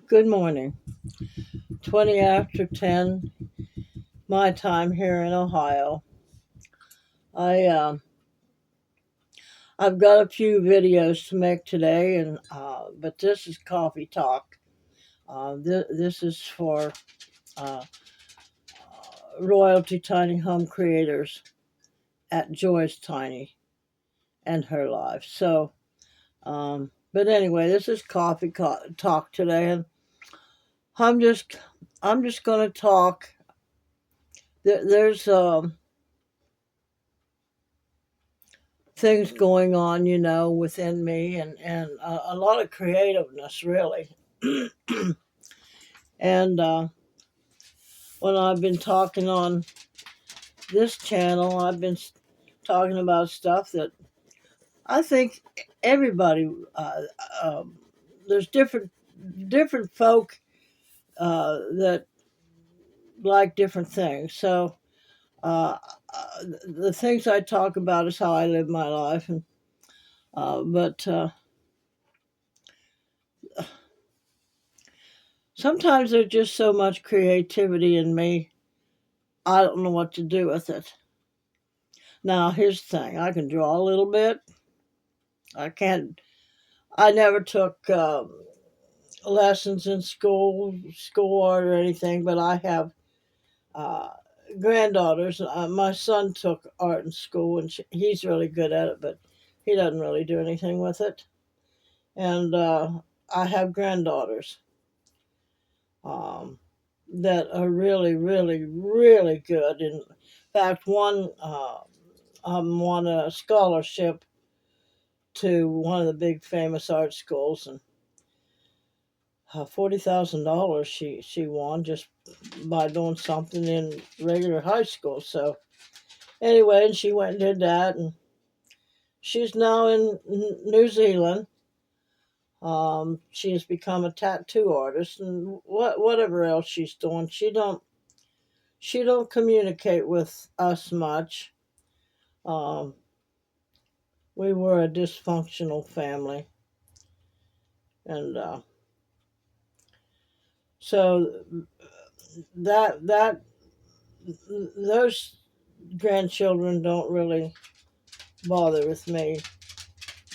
Good morning. 20 after 10, my time here in Ohio. I I've got a few videos to make today, and but this is coffee talk. This is for uh, royalty tiny home creators at Joy's Tiny and Her Life. But anyway, this is talk today, and I'm just I'm just going to talk. There's things going on, within me, and a lot of creativeness, really. and when I've been talking on this channel, I've been talking about stuff that I think everybody. There's different folk that like different things. So uh, the things I talk about is how I live my life, and but sometimes there's just so much creativity in me. I don't know what to do with it. Now, here's the thing: I can draw a little bit. I can't. I never took lessons in school art or anything, but I have uh, granddaughters. My son took art in school, and he's really good at it, but he doesn't really do anything with it. And I have granddaughters um, that are really, really, really good. In fact, one won a scholarship to one of the big famous art schools, and $40,000 she won just by doing something in regular high school. So anyway, and she went and did that, and she's now in New Zealand. She has become a tattoo artist, and whatever else she's doing, she don't communicate with us much. Um, we were a dysfunctional family, and so that those grandchildren don't really bother with me.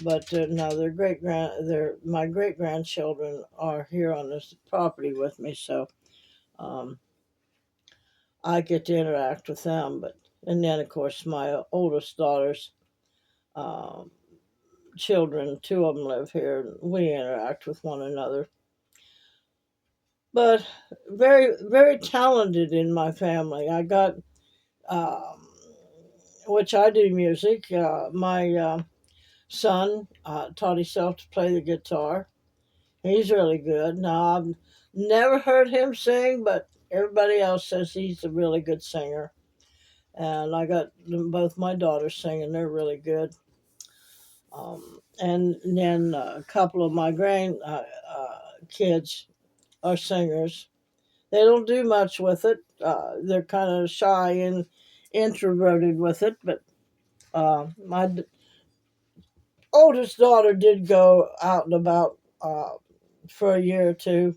But no, they're my great grandchildren are here on this property with me, so um, I get to interact with them. But and then of course my oldest daughter's um, children, two of them live here, and we interact with one another. But very very talented in my family. I got um, which I do music. My son taught himself to play the guitar. He's really good. Now, I've never heard him sing, but everybody else says he's a really good singer. And I got both my daughters singing. They're really good. And then a couple of my grand kids are singers. They don't do much with it. They're kind of shy and introverted with it, but my oldest daughter did go out and about for a year or two,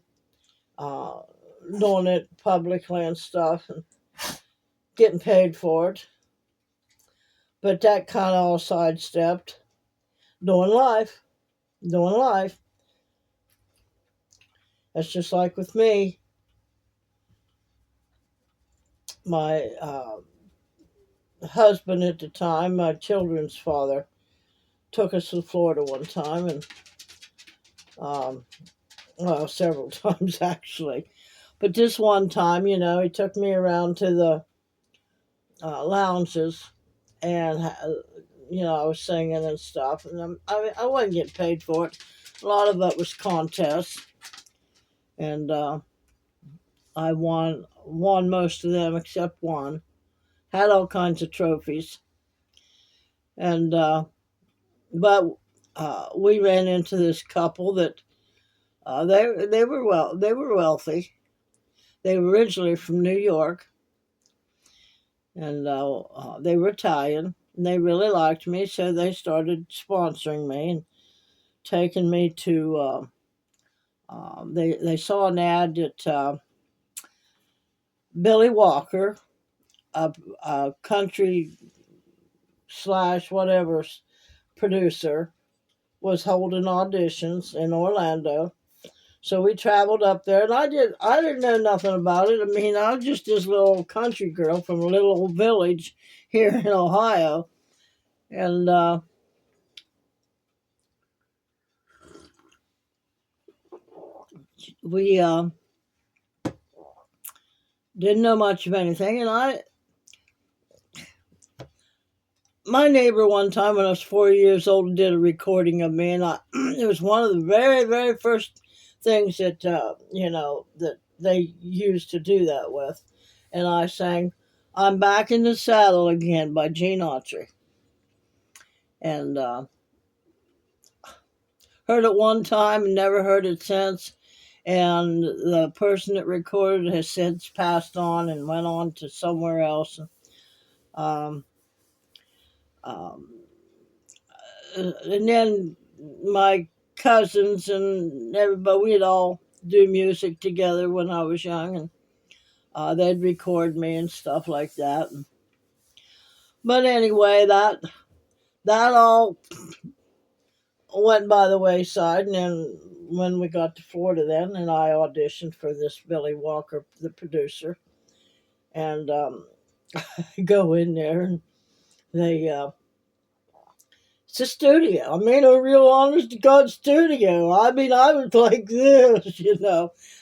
uh, doing it publicly and stuff, and getting paid for it. But that kind of all sidestepped. Doing life, doing life. That's just like with me. My husband at the time, my children's father, took us to Florida one time, and um, well, several times actually. But this one time, he took me around to the lounges, and I was singing and stuff, and I wasn't getting paid for it. A lot of it was contests, and I won most of them except one. Had all kinds of trophies, and but we ran into this couple that they were wealthy. They were originally from New York, and they were Italian. And they really liked me, so they started sponsoring me and taking me to They saw an ad that Billy Walker, a country slash whatever producer, was holding auditions in Orlando. So we traveled up there, and I didn't know nothing about it. I mean, I was just this little country girl from a little old village here in Ohio, and we didn't know much of anything. And my neighbor one time when I was 4 years old did a recording of me, and it was one of the very, very first things that that they used to do that with, and I sang "I'm Back in the Saddle Again" by Gene Autry, and heard it one time and never heard it since. And the person that recorded has since passed on and went on to somewhere else. Um, um, and then my cousins and everybody, we'd all do music together when I was young, and they'd record me and stuff like that. But anyway, that all went by the wayside, and then when we got to Florida, then and I auditioned for this Billy Walker, the producer, and go in there, and they it's a studio. I mean, a real honest to God studio. I mean, I was like this,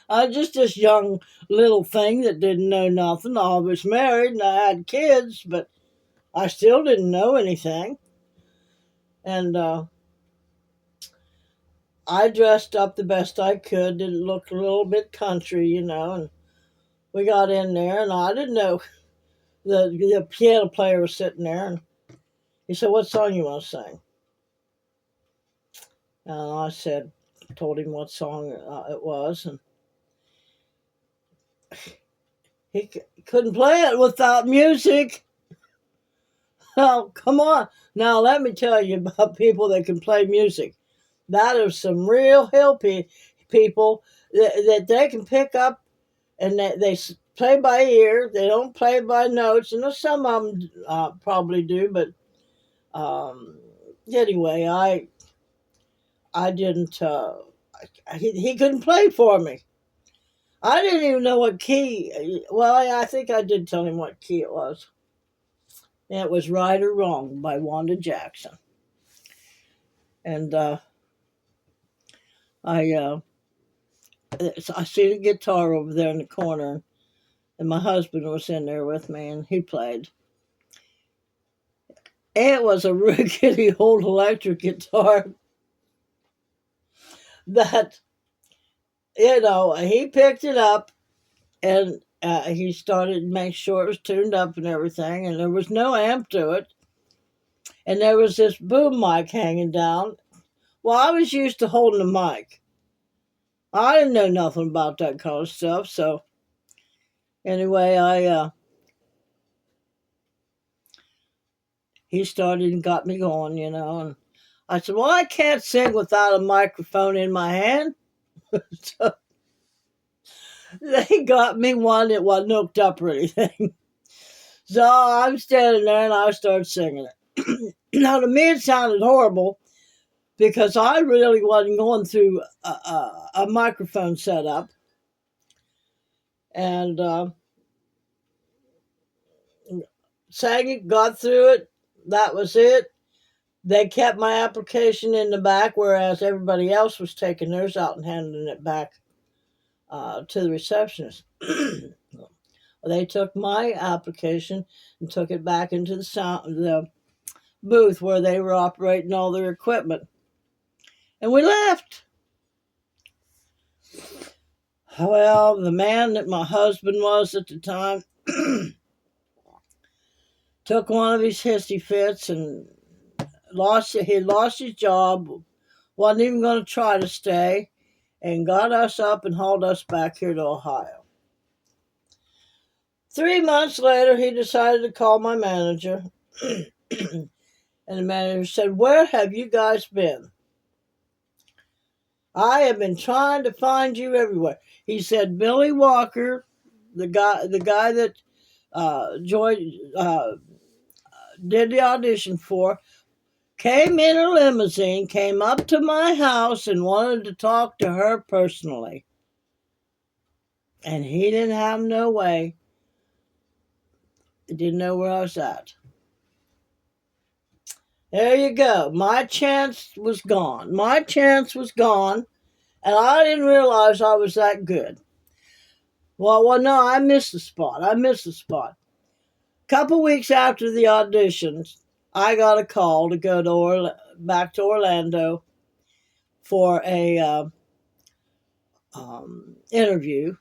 I'm just this young little thing that didn't know nothing. I was married and I had kids, but I still didn't know anything. And I dressed up the best I could, didn't look a little bit country, and we got in there, and I didn't know. The piano player was sitting there, and he said, "What song you want to sing?" And I told him what song it was, and he couldn't play it without music. Oh, come on. Now, let me tell you about people that can play music. That is some real people that they can pick up, and they play by ear. They don't play by notes. And some of them probably do, but anyway, I didn't. He couldn't play for me. I didn't even know what key. Well, I think I did tell him what key it was. And it was "Right or Wrong" by Wanda Jackson. And I see the guitar over there in the corner, and my husband was in there with me, and he played. It was a rickety old electric guitar that, he picked it up, and he started to make sure it was tuned up and everything, and there was no amp to it. And there was this boom mic hanging down. Well, I was used to holding a mic. I didn't know nothing about that kind of stuff. So anyway, he started and got me going, and I said, "Well, I can't sing without a microphone in my hand." So they got me one that wasn't hooked up or anything. So I'm standing there and I started singing it. Now, to me, it sounded horrible because I really wasn't going through a microphone setup. And sang it, got through it. That was it. They kept my application in the back, whereas everybody else was taking theirs out and handing it back to the receptionist. They took my application and took it back into the booth where they were operating all their equipment. And we left. Well, the man that my husband was at the time took one of his hissy fits and he lost his job, wasn't even going to try to stay, and got us up and hauled us back here to Ohio. 3 months later, he decided to call my manager, and the manager said, "Where have you guys been?" I have been trying to find you everywhere. He said Billy Walker, the guy that Joy did the audition for, came in a limousine, came up to my house, and wanted to talk to her personally. And he didn't have no way. He didn't know where I was at. There you go. My chance was gone. My chance was gone, and I didn't realize I was that good. Well, no, I missed the spot. I missed the spot. Couple weeks after the auditions, I got a call to go to back to Orlando for a interview.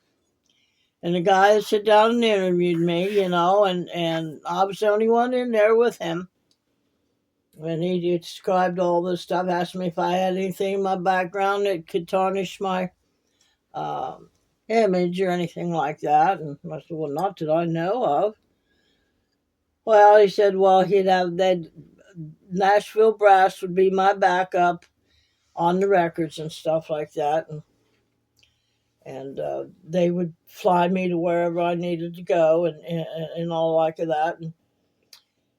And the guy sat down and interviewed me, and I was the only one in there with him. And he described all this stuff, asked me if I had anything in my background that could tarnish my image or anything like that. And I said, well, not that I know of. Well, he said, well, he'd have that Nashville Brass would be my backup on the records and stuff like that. And they would fly me to wherever I needed to go and all like that.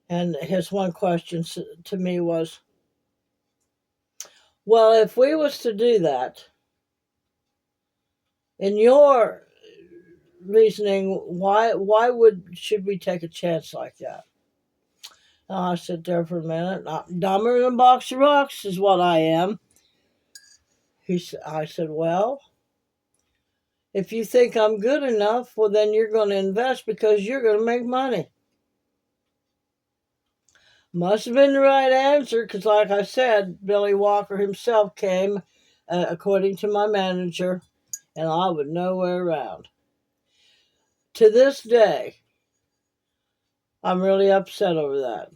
And his one question to me was, well, if we was to do that, in your reasoning, why should we take a chance like that? And I sit there for a minute. Dumber than a box of rocks is what I am. I said, well, if you think I'm good enough, well, then you're going to invest because you're going to make money. Must have been the right answer because, like I said, Billy Walker himself came, according to my manager, and I was nowhere around. To this day, I'm really upset over that.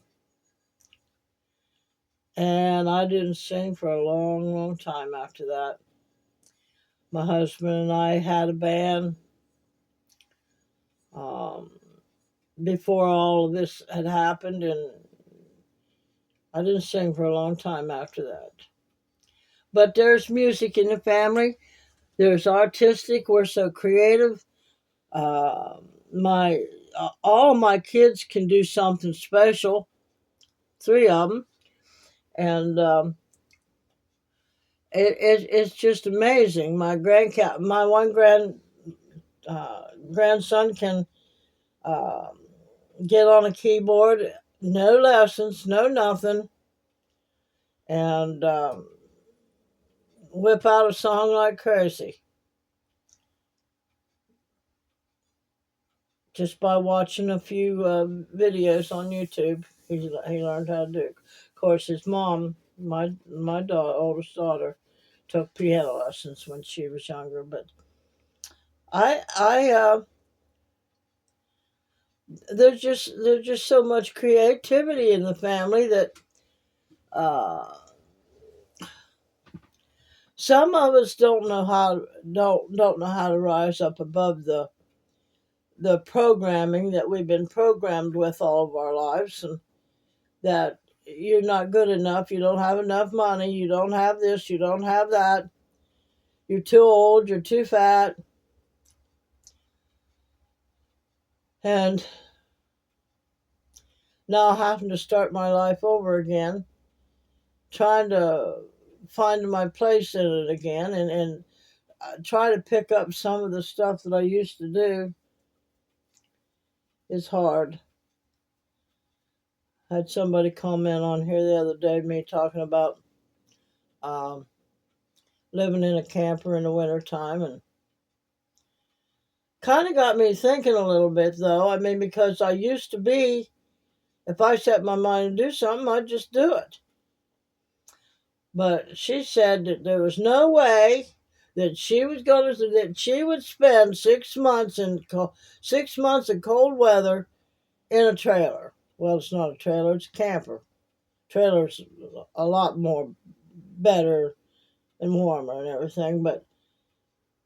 And I didn't sing for a long, long time after that. My husband and I had a band before all of this had happened, and I didn't sing for a long time after that. But there's music in the family. There's artistic. We're so creative. My all my kids can do something special. 3 of them, and it's just amazing. My one grandson can get on a keyboard, no lessons, no nothing, and whip out a song like crazy just by watching a few videos on YouTube. He learned how to do it. Of course, his mom, my oldest daughter, took piano lessons when she was younger. But I there's just so much creativity in the family that uh, some of us don't know how to rise up above the programming that we've been programmed with all of our lives, and that you're not good enough, you don't have enough money, you don't have this, you don't have that, you're too old, you're too fat. And now having to start my life over again, trying to find my place in it again, and try to pick up some of the stuff that I used to do is hard. I had somebody comment on here the other day, me talking about um, living in a camper in the wintertime, and kind of got me thinking a little bit, though. I mean, because I used to be, if I set my mind to do something, I'd just do it. But she said that there was no way that she would spend 6 months 6 months in cold weather in a trailer. Well, it's not a trailer; it's a camper. Trailer's a lot more better and warmer and everything.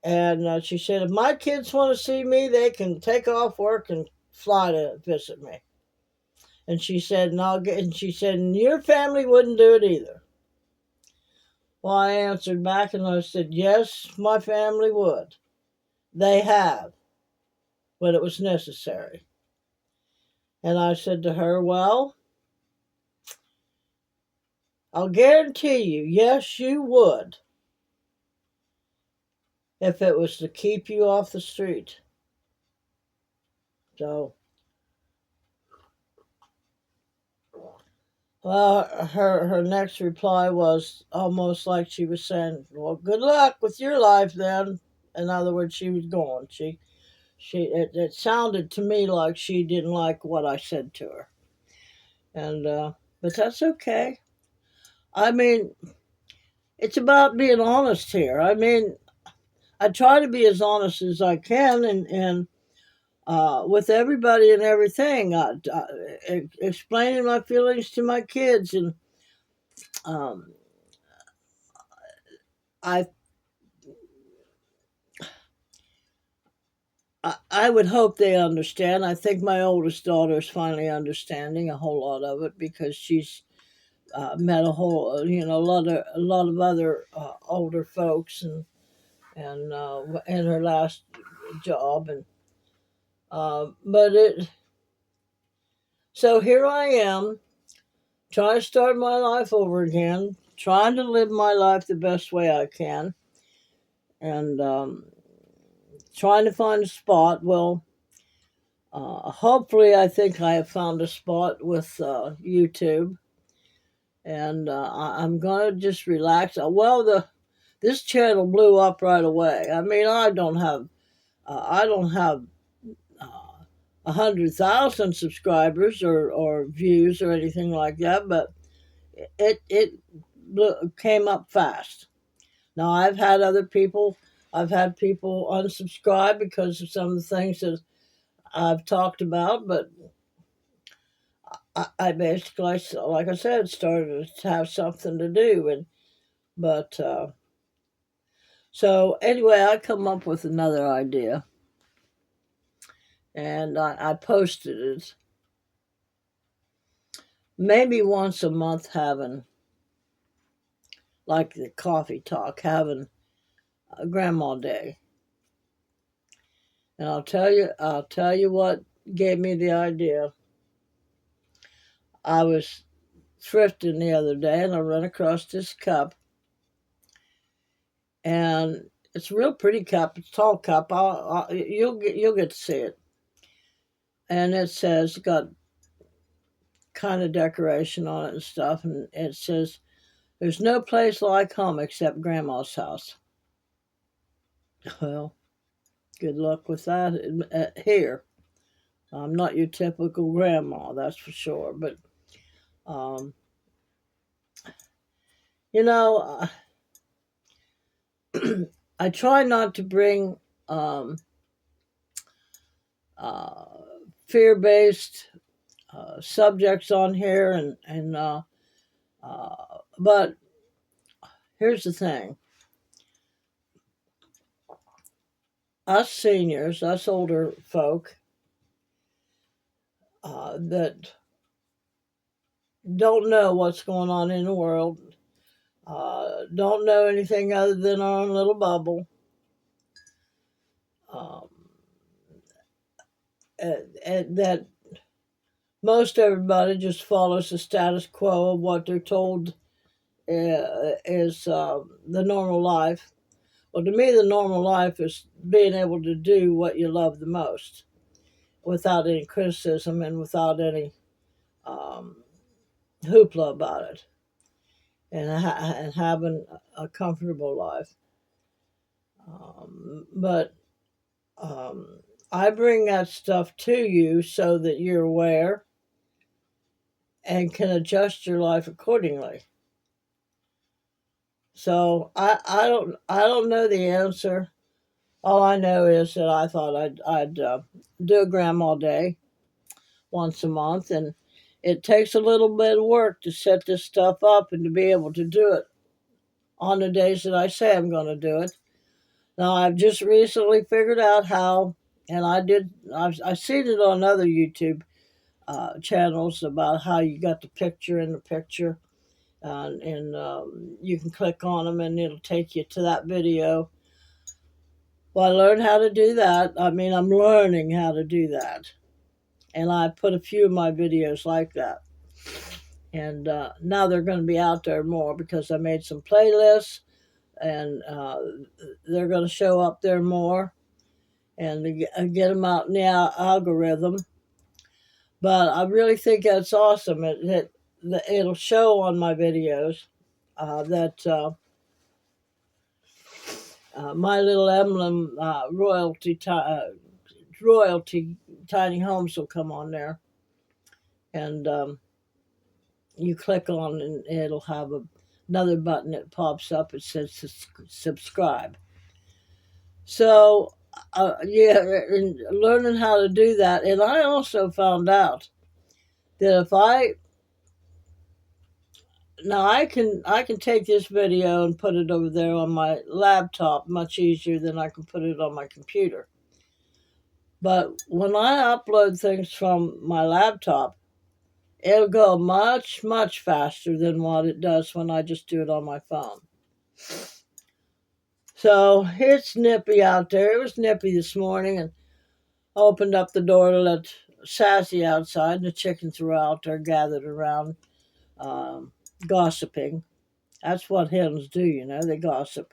And she said, if my kids want to see me, they can take off work and fly to visit me. And she said, and she said, and your family wouldn't do it either. Well, I answered back and I said, yes, my family would. They have, when it was necessary. And I said to her, well, I'll guarantee you, yes, you would, if it was to keep you off the street. So, her next reply was almost like she was saying, well, good luck with your life then. In other words, she was gone. It sounded to me like she didn't like what I said to her. And, but that's okay. I mean, it's about being honest here. I mean, I try to be as honest as I can, and with everybody and everything, explaining my feelings to my kids, and um, I, I would hope they understand. I think my oldest daughter is finally understanding a whole lot of it because she's met a lot of other older folks, and in her last job, and but it. So here I am, trying to start my life over again, trying to live my life the best way I can, and trying to find a spot. Well, hopefully, I think I have found a spot with YouTube, and I'm gonna just relax. Well, this channel blew up right away. I mean, I don't have 100,000 subscribers or views or anything like that, but it came up fast. Now I've had people unsubscribe because of some of the things that I've talked about, but I basically, like I said, started to have something to do, and but so anyway, I come up with another idea, and I posted it. Maybe once a month, having like the coffee talk, having a grandma day. And I'll tell you what gave me the idea. I was thrifting the other day and I run across this cup, and it's a real pretty cup. It's a tall cup. You'll get to see it. And it says, got kind of decoration on it and stuff, and it says, "There's no place like home except Grandma's house." Well, good luck with that here. I'm not your typical grandma, that's for sure. But um, you know, I try not to bring um, uh, fear-based subjects on here, but here's the thing: us seniors, us older folk that don't know what's going on in the world, don't know anything other than our own little bubble. Um, and that most everybody just follows the status quo of what they're told is the normal life. Well, to me, the normal life is being able to do what you love the most without any criticism and without any um, hoopla about it, and having a comfortable life. But I bring that stuff to you so that you're aware and can adjust your life accordingly. So I don't know the answer. All I know is that I thought I'd do a grandma day once a month, and it takes a little bit of work to set this stuff up and to be able to do it on the days that I say I'm going to do it. Now I've just recently figured out how, and I've seen it on other YouTube channels about how you got the picture in the picture, and you can click on them and it'll take you to that video. Well, I learned how to do that. I mean, I'm learning how to do that. And I put a few of my videos like that. And now they're going to be out there more because I made some playlists, and they're going to show up there more and get them out in the algorithm. But I really think that's awesome. It'll show on my videos that My Little Emblem royalty tiny homes will come on there, and you click on and it'll have another button that pops up. It says subscribe. So yeah, and learning how to do that, and I also found out that if I can take this video and put it over there on my laptop much easier than I can put it on my computer. But when I upload things from my laptop, it'll go much, much faster than what it does when I just do it on my phone. So it's nippy out there. It was nippy this morning, and I opened up the door to let Sassy outside, and the chickens were out there gathered around, gossiping. That's what hens do, they gossip.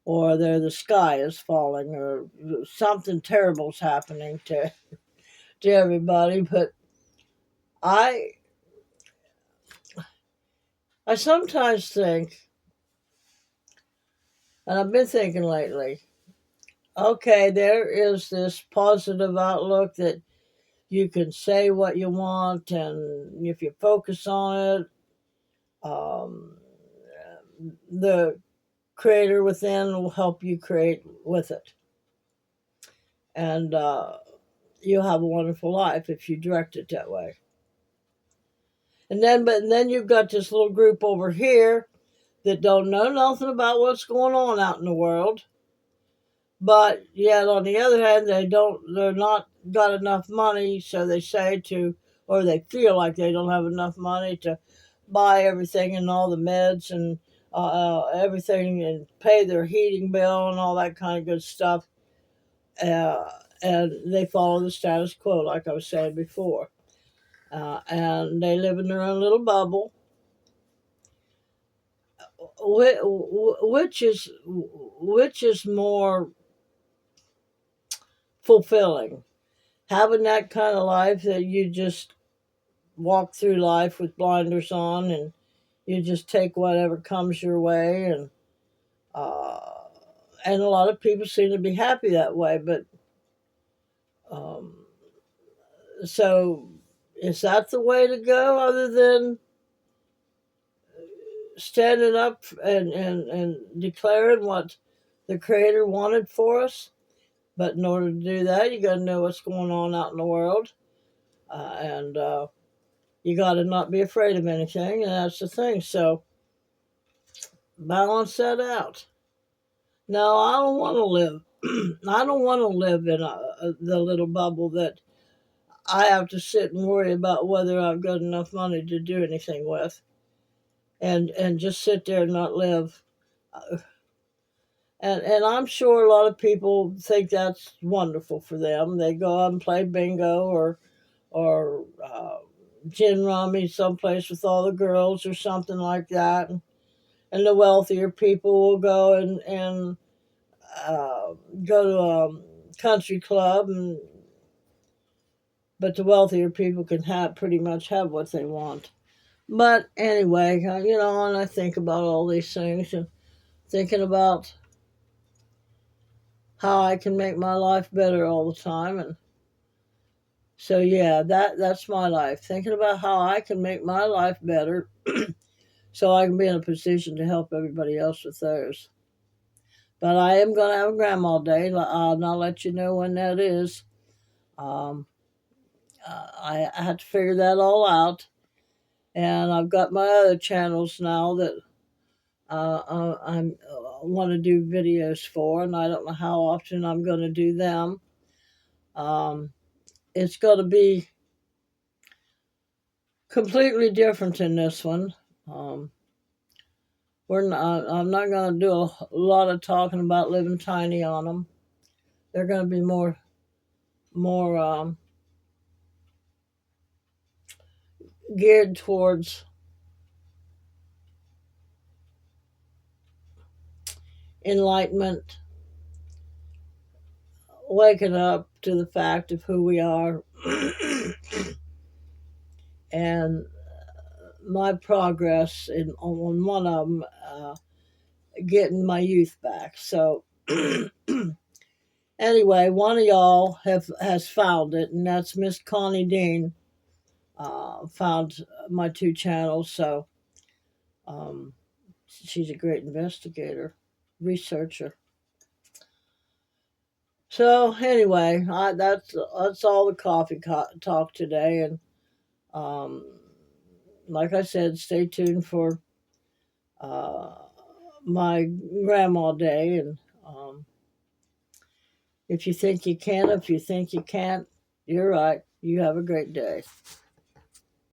Or the sky is falling, or something terrible's happening to everybody. But I sometimes think, and I've been thinking lately, okay, there is this positive outlook that you can say what you want, and if you focus on it, the creator within will help you create with it. And you'll have a wonderful life if you direct it that way. But then you've got this little group over here that don't know nothing about what's going on out in the world. But yet on the other hand, they're not got enough money, so they say or they feel like they don't have enough money to buy everything and all the meds and everything, and pay their heating bill and all that kind of good stuff. And they follow the status quo, like I was saying before. And they live in their own little bubble, which is more fulfilling, having that kind of life that you just walk through life with blinders on, and you just take whatever comes your way, and a lot of people seem to be happy that way. But so is that the way to go, other than standing up and declaring what the Creator wanted for us? But in order to do that, you got to know what's going on out in the world, and you got to not be afraid of anything, and that's the thing. So balance that out. No, I don't want to live. I don't want to live in the little bubble that I have to sit and worry about whether I've got enough money to do anything with, and just sit there and not live. And I'm sure a lot of people think that's wonderful for them. They go out and play bingo or gin rummy someplace with all the girls or something like that. And the wealthier people will go and go to a country club, but the wealthier people can pretty much have what they want. But anyway, and I think about all these things, and thinking about how I can make my life better all the time. And so yeah, that's my life, thinking about how I can make my life better so I can be in a position to help everybody else with theirs. But I am going to have a grandma day. I'll let you know when that is. I had to figure that all out. And I've got my other channels now that I want to do videos for, and I don't know how often I'm going to do them. It's going to be completely different in this one. I'm not going to do a lot of talking about living tiny on them. They're going to be more geared towards enlightenment, waking up to the fact of who we are, and my progress on one of them, getting my youth back. So anyway, one of y'all has found it, and that's Miss Connie Dean. Found my two channels, so she's a great investigator, researcher. So anyway, that's all the coffee talk today, and like I said, stay tuned for my grandma day, and if you think you can, if you think you can't, you're right. You have a great day.